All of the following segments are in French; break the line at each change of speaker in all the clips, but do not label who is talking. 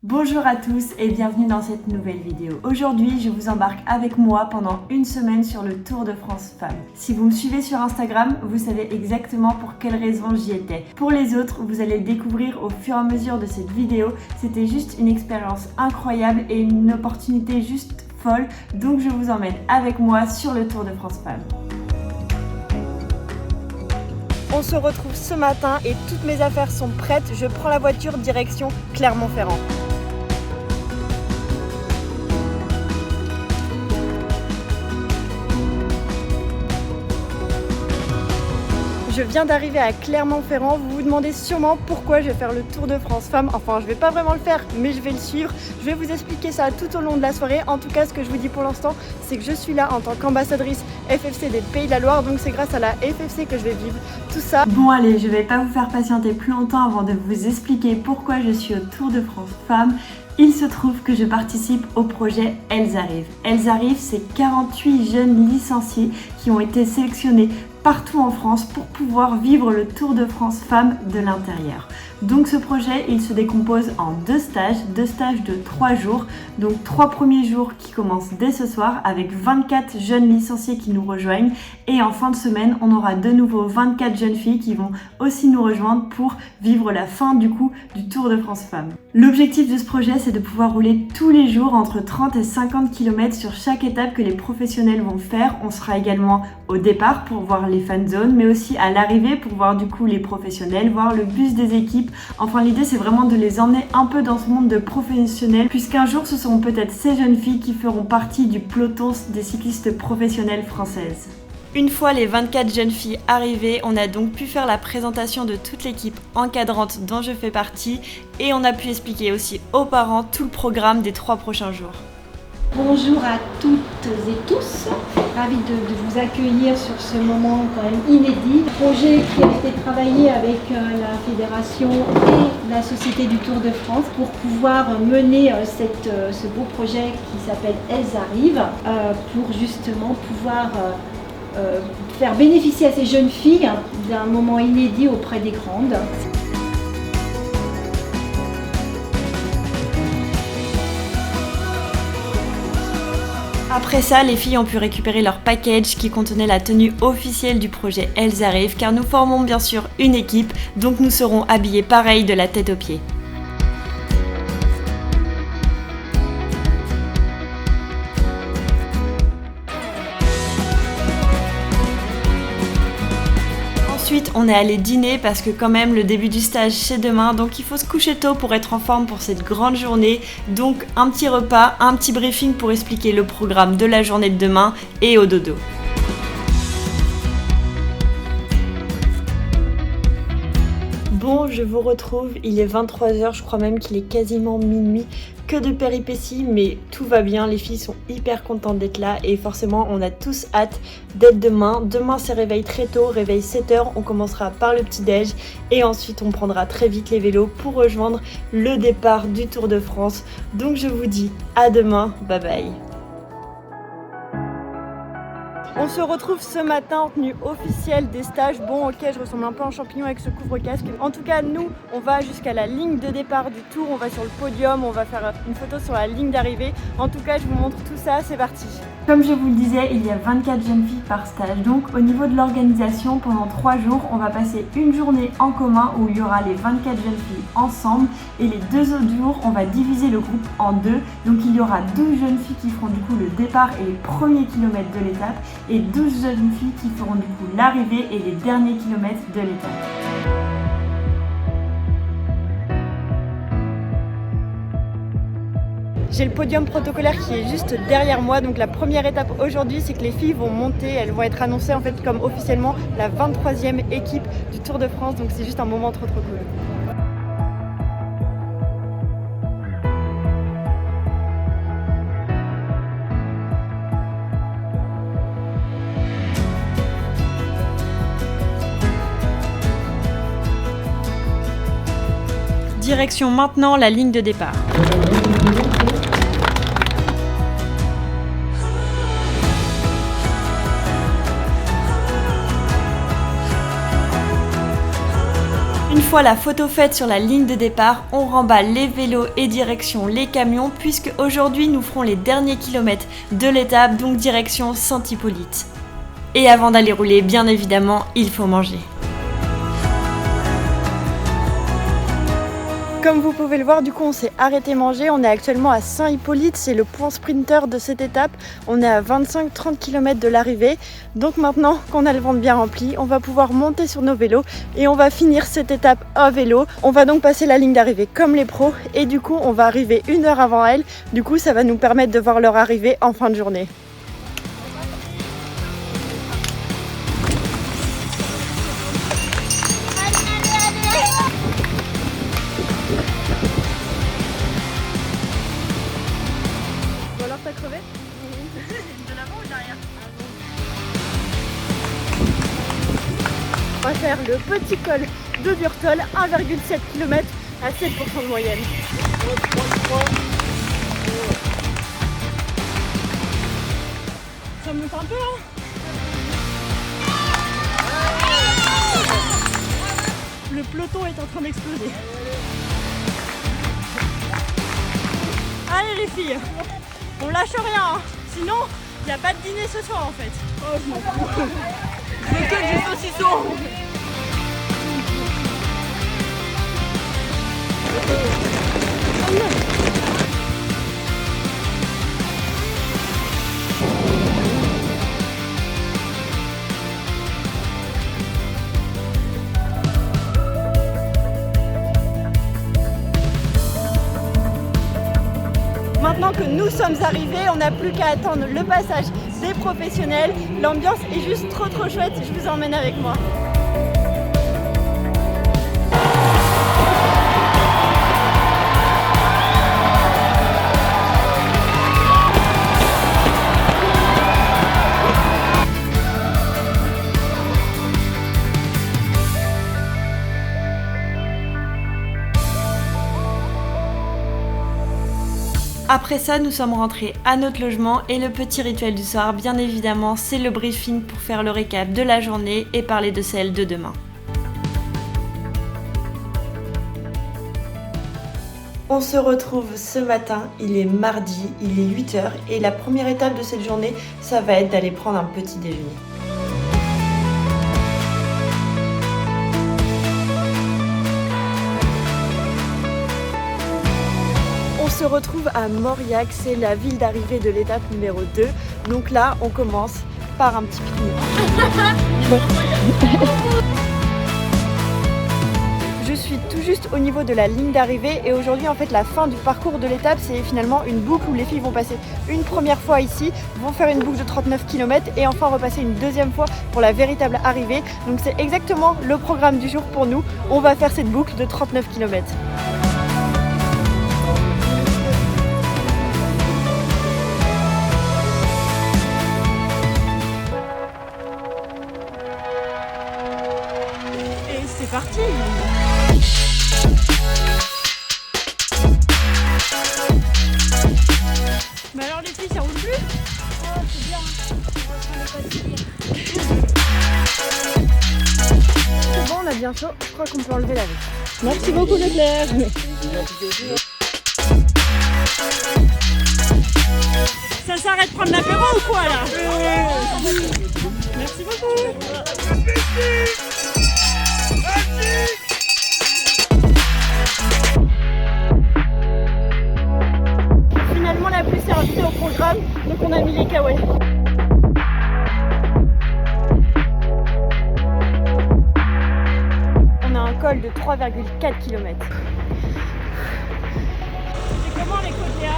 Bonjour à tous et bienvenue dans cette nouvelle vidéo. Aujourd'hui, je vous embarque avec moi pendant une semaine sur le Tour de France Femmes. Si vous me suivez sur Instagram, vous savez exactement pour quelle raison j'y étais. Pour les autres, vous allez le découvrir au fur et à mesure de cette vidéo. C'était juste une expérience incroyable et une opportunité juste folle. Donc je vous emmène avec moi sur le Tour de France Femmes. On se retrouve ce matin et toutes mes affaires sont prêtes. Je prends la voiture direction Clermont-Ferrand. Je viens d'arriver à Clermont-Ferrand. Vous vous demandez sûrement pourquoi je vais faire le Tour de France Femmes. Enfin, je vais pas vraiment le faire, mais je vais le suivre. Je vais vous expliquer ça tout au long de la soirée. En tout cas, ce que je vous dis pour l'instant, c'est que je suis là en tant qu'ambassadrice FFC des Pays de la Loire. Donc c'est grâce à la FFC que je vais vivre tout ça. Bon allez, je vais pas vous faire patienter plus longtemps avant de vous expliquer pourquoi je suis au Tour de France Femmes. Il se trouve que je participe au projet Elles Arrivent. Elles Arrivent, c'est 48 jeunes licenciés qui ont été sélectionnés partout en France pour pouvoir vivre le Tour de France Femmes de l'intérieur. Donc ce projet, il se décompose en deux stages de 3 jours. Donc 3 premiers jours qui commencent dès ce soir avec 24 jeunes licenciés qui nous rejoignent. Et en fin de semaine, on aura de nouveau 24 jeunes filles qui vont aussi nous rejoindre pour vivre la fin du Tour de France Femmes. L'objectif de ce projet, c'est de pouvoir rouler tous les jours entre 30 et 50 km sur chaque étape que les professionnels vont faire. On sera également au départ pour voir les fan zones, mais aussi à l'arrivée pour voir les professionnels, voir le bus des équipes. Enfin, l'idée, c'est vraiment de les emmener un peu dans ce monde de professionnels, puisqu'un jour, ce seront peut-être ces jeunes filles qui feront partie du peloton des cyclistes professionnelles françaises. Une fois les 24 jeunes filles arrivées, on a donc pu faire la présentation de toute l'équipe encadrante dont je fais partie et on a pu expliquer aussi aux parents tout le programme des 3 prochains jours.
Bonjour à toutes et tous, ravie de vous accueillir sur ce moment quand même inédit. Projet qui a été travaillé avec la fédération et la Société du Tour de France pour pouvoir mener ce beau projet qui s'appelle Elles Arrivent, pour justement pouvoir faire bénéficier à ces jeunes filles d'un moment inédit auprès des grandes.
Après ça, les filles ont pu récupérer leur package qui contenait la tenue officielle du projet Elles Arrivent, car nous formons bien sûr une équipe, donc nous serons habillés pareil de la tête aux pieds. Ensuite, on est allé dîner parce que quand même le début du stage c'est demain, donc il faut se coucher tôt pour être en forme pour cette grande journée. Donc un petit repas, un petit briefing pour expliquer le programme de la journée de demain et au dodo. Bon, je vous retrouve, il est 23h, je crois même qu'il est quasiment minuit. Que de péripéties, mais tout va bien, les filles sont hyper contentes d'être là et forcément on a tous hâte d'être demain. Demain c'est réveil très tôt, réveil 7h, on commencera par le petit-déj et ensuite on prendra très vite les vélos pour rejoindre le départ du Tour de France. Donc je vous dis à demain, bye bye. On se retrouve ce matin en tenue officielle des stages. Bon ok, je ressemble un peu à un champignon avec ce couvre-casque. En tout cas, nous, on va jusqu'à la ligne de départ du tour. On va sur le podium, on va faire une photo sur la ligne d'arrivée. En tout cas, je vous montre tout ça, c'est parti. Comme je vous le disais, il y a 24 jeunes filles par stage. Donc au niveau de l'organisation, pendant 3 jours, on va passer une journée en commun où il y aura les 24 jeunes filles ensemble. Et les 2 autres jours, on va diviser le groupe en 2. Donc il y aura 12 jeunes filles qui feront du coup le départ et les premiers kilomètres de l'étape. Et 12 jeunes filles qui feront du coup l'arrivée et les derniers kilomètres de l'étape. J'ai le podium protocolaire qui est juste derrière moi, donc la première étape aujourd'hui c'est que les filles vont monter, elles vont être annoncées en fait comme officiellement la 23e équipe du Tour de France, donc c'est juste un moment trop cool. Direction maintenant la ligne de départ. Une fois la photo faite sur la ligne de départ, on remballe les vélos et direction les camions puisque aujourd'hui nous ferons les derniers kilomètres de l'étape, donc direction Saint-Hippolyte. Et avant d'aller rouler, bien évidemment, il faut manger. Comme vous pouvez le voir, du coup on s'est arrêté manger, on est actuellement à Saint-Hippolyte, c'est le point sprinter de cette étape, on est à 25-30 km de l'arrivée, donc maintenant qu'on a le ventre bien rempli, on va pouvoir monter sur nos vélos et on va finir cette étape à vélo. On va donc passer la ligne d'arrivée comme les pros et du coup on va arriver 1 heure avant elle, du coup ça va nous permettre de voir leur arrivée en fin de journée. On va faire le petit col de Durtol, 1,7 km à 7% de moyenne. Ça monte un peu, hein? Le peloton est en train d'exploser. Allez les filles, on lâche rien, hein. Sinon il n'y a pas de dîner ce soir en fait. Oh, je m'en fous. Je veux que du saucisson. Maintenant que nous sommes arrivés, on n'a plus qu'à attendre le passage des professionnels. L'ambiance est juste trop chouette, je vous emmène avec moi. Après ça, nous sommes rentrés à notre logement et le petit rituel du soir, bien évidemment, c'est le briefing pour faire le récap de la journée et parler de celle de demain. On se retrouve ce matin, il est mardi, il est 8 h et la première étape de cette journée, ça va être d'aller prendre un petit déjeuner. On se retrouve à Mauriac, c'est la ville d'arrivée de l'étape numéro 2. Donc là, on commence par un petit pique-nique. Je suis tout juste au niveau de la ligne d'arrivée et aujourd'hui, en fait, la fin du parcours de l'étape, c'est finalement une boucle où les filles vont passer une première fois ici, vont faire une boucle de 39 km et enfin repasser une deuxième fois pour la véritable arrivée. Donc c'est exactement le programme du jour pour nous. On va faire cette boucle de 39 km. C'est parti! Mais alors les filles, ça roule plus?
Oh, c'est bien, on va prendre les pastilles.
C'est bon, on a bien chaud, je crois qu'on peut enlever la veste. Merci beaucoup Leclerc! Ça s'arrête de prendre l'apéro ou quoi là? Merci beaucoup! Finalement la pluie s'est invitée au programme, donc on a mis les kawaii. On a un col de 3,4 km. C'est comment les côtes Léa?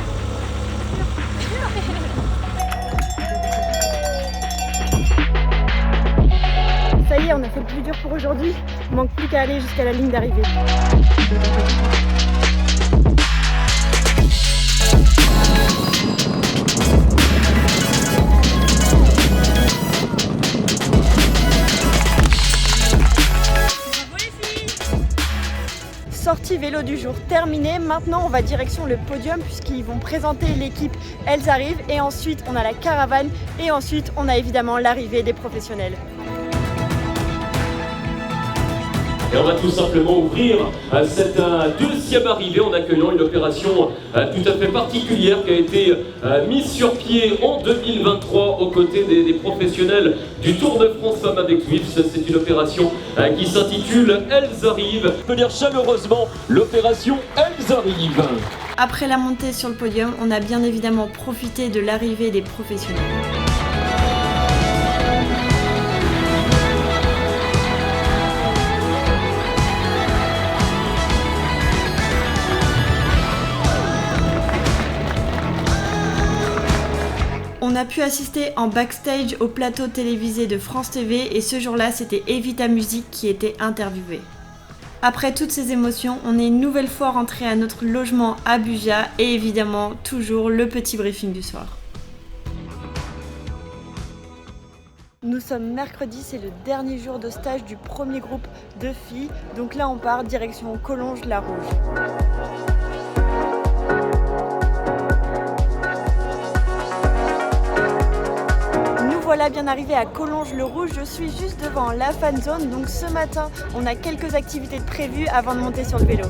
Ça y est, on a fait le plus dur pour aujourd'hui. Il manque plus qu'à aller jusqu'à la ligne d'arrivée. Sortie vélo du jour terminée. Maintenant, on va direction le podium puisqu'ils vont présenter l'équipe. Elles arrivent et ensuite on a la caravane et ensuite on a évidemment l'arrivée des professionnels.
Et on va tout simplement ouvrir cette deuxième arrivée en accueillant une opération tout à fait particulière qui a été mise sur pied en 2023 aux côtés des professionnels du Tour de France Femmes avec Swift. C'est une opération qui s'intitule Elles arrivent. Je peux dire chaleureusement l'opération Elles arrivent.
Après la montée sur le podium, on a bien évidemment profité de l'arrivée des professionnels. On a pu assister en backstage au plateau télévisé de France TV et ce jour-là, c'était Evita Music qui était interviewée. Après toutes ces émotions, on est une nouvelle fois rentré à notre logement à Buja et évidemment, toujours le petit briefing du soir. Nous sommes mercredi, c'est le dernier jour de stage du premier groupe de filles. Donc là, on part direction Collonges-la-Rouge. Voilà bien arrivé à Collonges-le-Rouge, je suis juste devant la fan zone, donc ce matin on a quelques activités de prévues avant de monter sur le vélo.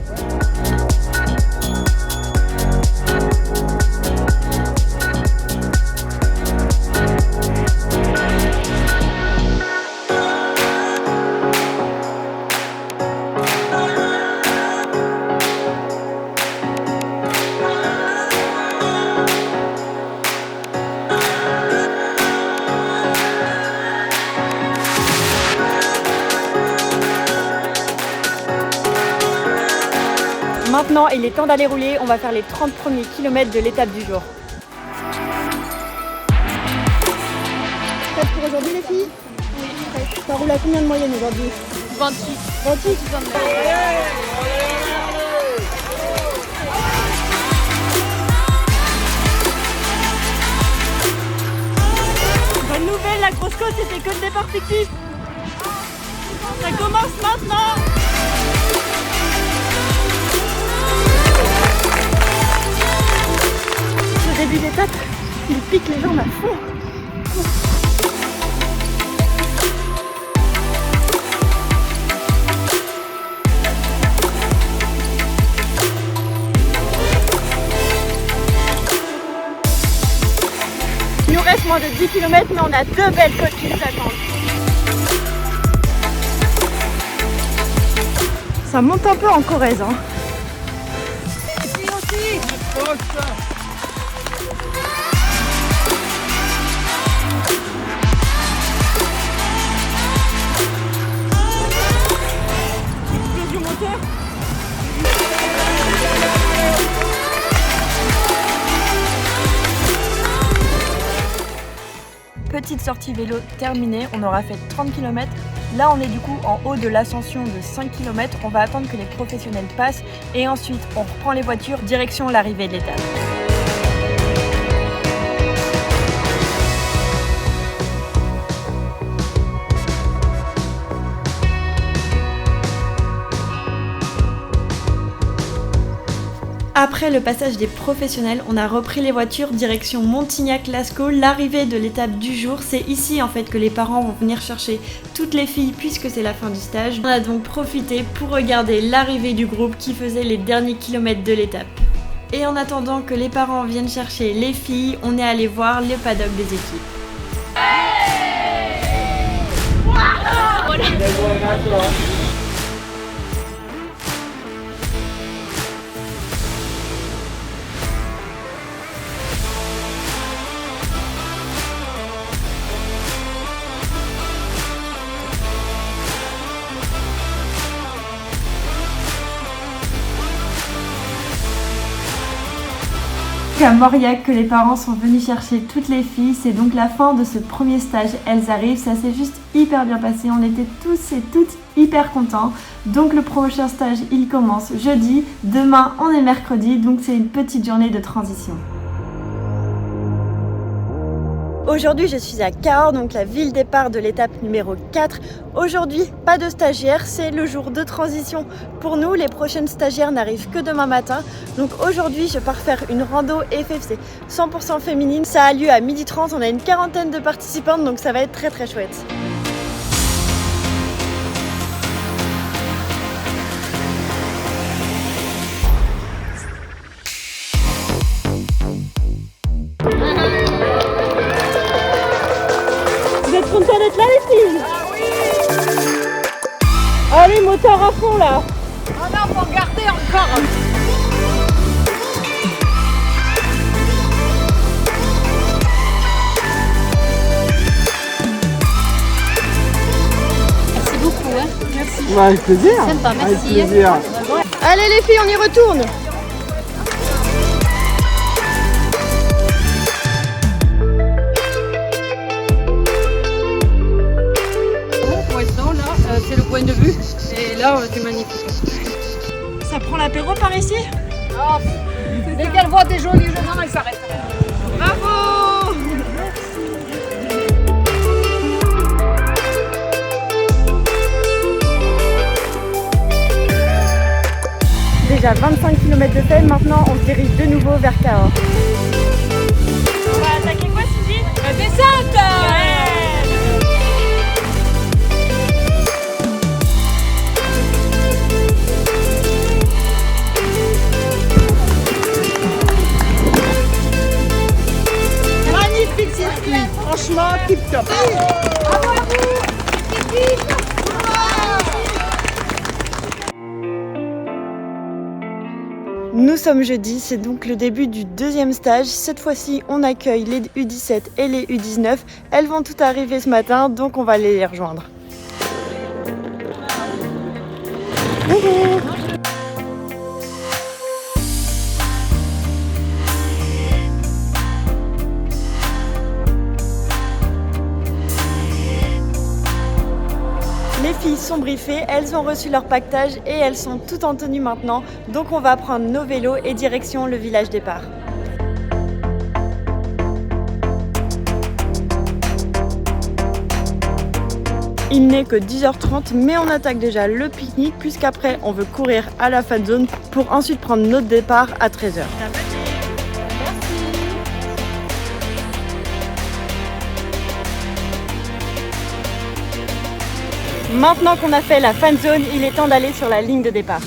Maintenant, il est temps d'aller rouler, on va faire les 30 premiers kilomètres de l'étape du jour. Prête pour aujourd'hui les filles? Oui, prête. Ça roule à combien de moyenne aujourd'hui?
28.
28? Bonne nouvelle, la grosse côte c'était que le départ fictif. Ça commence maintenant. Ce début d'étape, il pique les jambes à fond. Il nous reste moins de 10 km, mais on a deux belles côtes qui nous attendent. Ça monte un peu en Corrèze, hein. Petite sortie vélo terminée, on aura fait 30 km. Là on est du coup en haut de l'ascension de 5 km. On va attendre que les professionnels passent et ensuite on reprend les voitures direction l'arrivée de l'étape. Après le passage des professionnels, on a repris les voitures direction Montignac-Lascaux. L'arrivée de l'étape du jour, c'est ici en fait que les parents vont venir chercher toutes les filles puisque c'est la fin du stage. On a donc profité pour regarder l'arrivée du groupe qui faisait les derniers kilomètres de l'étape. Et en attendant que les parents viennent chercher les filles, on est allé voir le paddock des équipes. À Mauriac que les parents sont venus chercher toutes les filles, c'est donc la fin de ce premier stage Elles arrivent, ça s'est juste hyper bien passé, on était tous et toutes hyper contents. Donc le prochain stage il commence jeudi, demain on est mercredi, donc c'est une petite journée de transition. Aujourd'hui, je suis à Cahors, donc la ville départ de l'étape numéro 4. Aujourd'hui, pas de stagiaires, c'est le jour de transition pour nous. Les prochaines stagiaires n'arrivent que demain matin. Donc aujourd'hui, je pars faire une rando FFC 100% féminine. Ça a lieu à 12h30, on a une quarantaine de participantes, donc ça va être très très chouette. content d'être là les filles?
Ah oui.
Allez, moteur à fond là.
Oh non, faut regarder encore.
Merci beaucoup, hein. Merci.
Ouais, avec plaisir.
Sympa, merci.
Avec plaisir.
Allez les filles, on y retourne.
Pour l'instant, là, c'est le point de vue. Et là, c'est magnifique.
Ça prend l'apéro par ici?
Oh, dès qu'elle voit des jolis jeunes hommes, elle s'arrête.
Bravo! Déjà 25 km de fait, maintenant on se dirige de nouveau vers Cahors. On va attaquer quoi, Cindy?
La descente.
Magnifique circuit, franchement tip top.
Nous sommes jeudi, c'est donc le début du deuxième stage. Cette fois-ci, on accueille les U17 et les U19. Elles vont toutes arriver ce matin, donc on va aller les rejoindre. Bonjour. Les filles sont briefées, elles ont reçu leur pactage et elles sont toutes en tenue maintenant. Donc on va prendre nos vélos et direction le village départ. Il n'est que 10h30 mais on attaque déjà le pique-nique puisqu'après on veut courir à la fan zone pour ensuite prendre notre départ à 13h. Maintenant qu'on a fait la fan zone, il est temps d'aller sur la ligne de départ.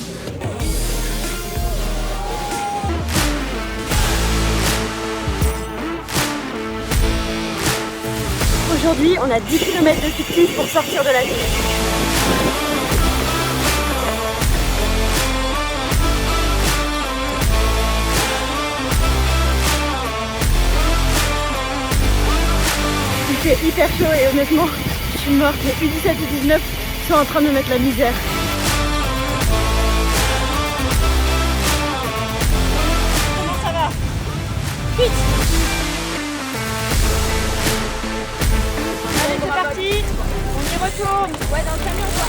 Aujourd'hui, on a 10 km de cyclisme pour sortir de la ville. Il fait hyper chaud et honnêtement, je suis morte. Les U17 et 19 sont en train de me mettre la misère. Comment ça va? Vite! Allez, c'est parti! On y retourne! Ouais, dans le camion, quoi!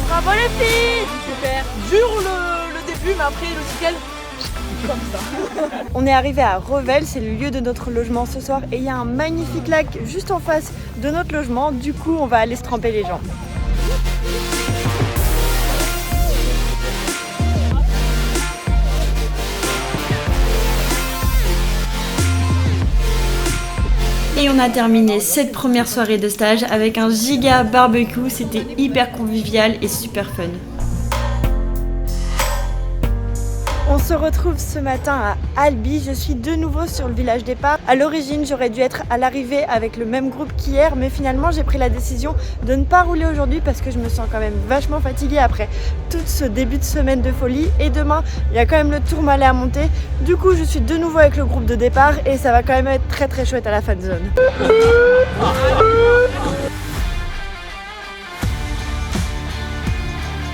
Bravo les filles!
Super. Dur le début, mais après le nickel. Comme ça.
On est arrivé à Revel, c'est le lieu de notre logement ce soir et il y a un magnifique lac juste en face de notre logement. Du coup, on va aller se tremper les jambes. Et on a terminé cette première soirée de stage avec un giga barbecue, c'était hyper convivial et super fun. On se retrouve ce matin à Albi, je suis de nouveau sur le village départ. À l'origine, j'aurais dû être à l'arrivée avec le même groupe qu'hier, mais finalement j'ai pris la décision de ne pas rouler aujourd'hui parce que je me sens quand même vachement fatiguée après tout ce début de semaine de folie. Et demain, il y a quand même le Tourmalet à monter. Du coup, je suis de nouveau avec le groupe de départ et ça va quand même être très très chouette à la fan zone.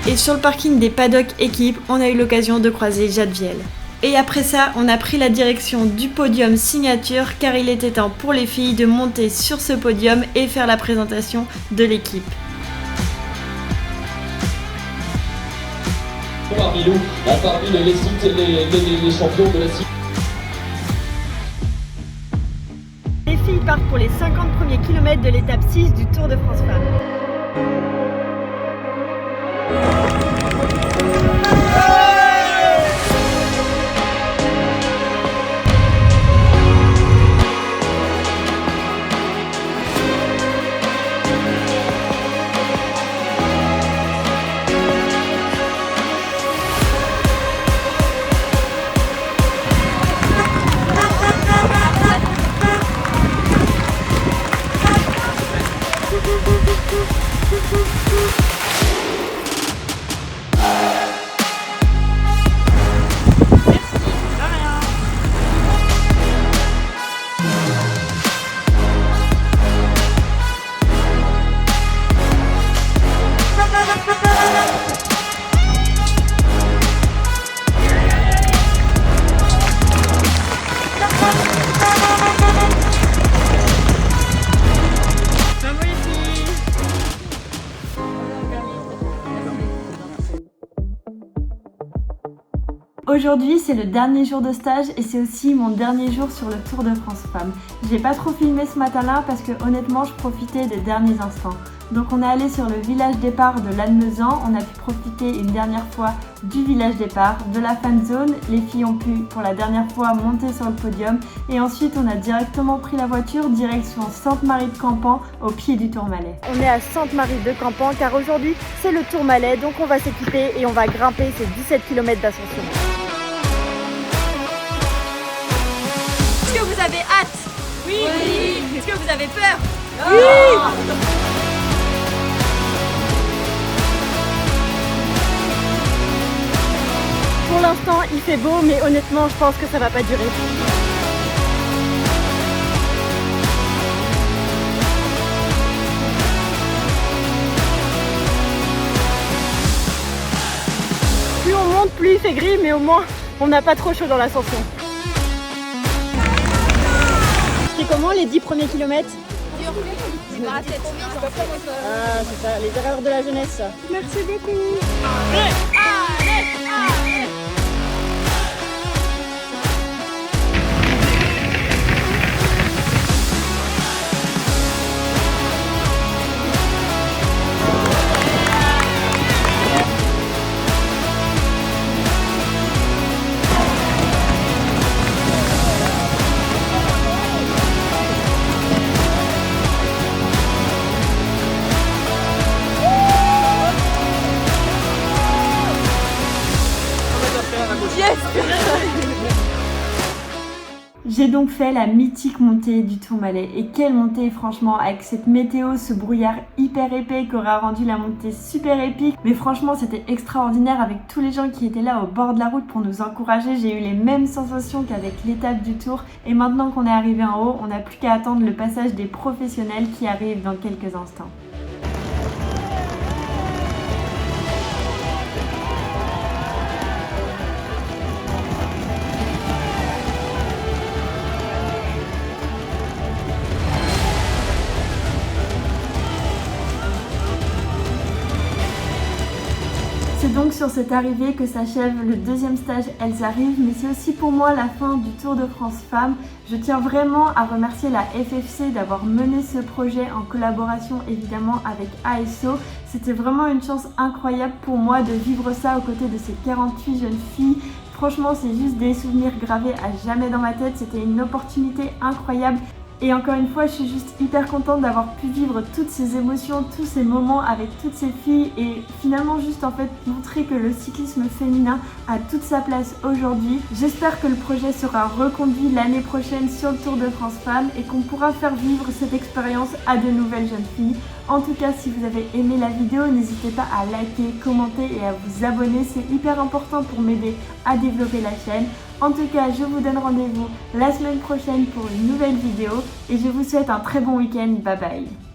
Et sur le parking des paddocks équipe, on a eu l'occasion de croiser Jade Viel. Et après ça, on a pris la direction du podium signature car il était temps pour les filles de monter sur ce podium et faire la présentation de l'équipe.
Parmi nous, parmi les champions de la cycle.
Les filles partent pour les 50 premiers kilomètres de l'étape 6 du Tour de France Femmes. Aujourd'hui, c'est le dernier jour de stage et c'est aussi mon dernier jour sur le Tour de France Femmes. J'ai pas trop filmé ce matin-là parce que honnêtement, je profitais des derniers instants. Donc on est allé sur le village départ de Lannemezan, on a pu profiter une dernière fois du village départ, de la fan zone, les filles ont pu pour la dernière fois monter sur le podium et ensuite on a directement pris la voiture direction Sainte-Marie de Campan au pied du Tourmalet. On est à Sainte-Marie de Campan car aujourd'hui c'est le Tourmalet, donc on va s'équiper et on va grimper ces 17 km d'ascension.
Est-ce que vous avez hâte? Oui. Est-ce que vous avez peur?
Oui. Pour l'instant, il fait beau, mais honnêtement, je pense que ça va pas durer. Plus on monte, plus il fait gris, mais au moins, on n'a pas trop chaud dans l'ascension. C'est comment les 10 premiers kilomètres?
Dans la tête.
Ah, c'est ça, les erreurs de la jeunesse. Merci beaucoup. J'ai donc fait la mythique montée du Tourmalet et quelle montée franchement, avec cette météo, ce brouillard hyper épais qui aura rendu la montée super épique, mais franchement c'était extraordinaire avec tous les gens qui étaient là au bord de la route pour nous encourager. J'ai eu les mêmes sensations qu'avec l'étape du Tour et maintenant qu'on est arrivé en haut, on n'a plus qu'à attendre le passage des professionnels qui arrivent dans quelques instants. C'est donc sur cette arrivée que s'achève le deuxième stage Elles arrivent, mais c'est aussi pour moi la fin du Tour de France Femmes. Je tiens vraiment à remercier la FFC d'avoir mené ce projet en collaboration évidemment avec ASO. C'était vraiment une chance incroyable pour moi de vivre ça aux côtés de ces 48 jeunes filles. Franchement, c'est juste des souvenirs gravés à jamais dans ma tête. C'était une opportunité incroyable. Et encore une fois, je suis juste hyper contente d'avoir pu vivre toutes ces émotions, tous ces moments avec toutes ces filles et finalement juste en fait montrer que le cyclisme féminin a toute sa place aujourd'hui. J'espère que le projet sera reconduit l'année prochaine sur le Tour de France Femmes et qu'on pourra faire vivre cette expérience à de nouvelles jeunes filles. En tout cas, si vous avez aimé la vidéo, n'hésitez pas à liker, commenter et à vous abonner. C'est hyper important pour m'aider à développer la chaîne. En tout cas, je vous donne rendez-vous la semaine prochaine pour une nouvelle vidéo et je vous souhaite un très bon week-end. Bye bye.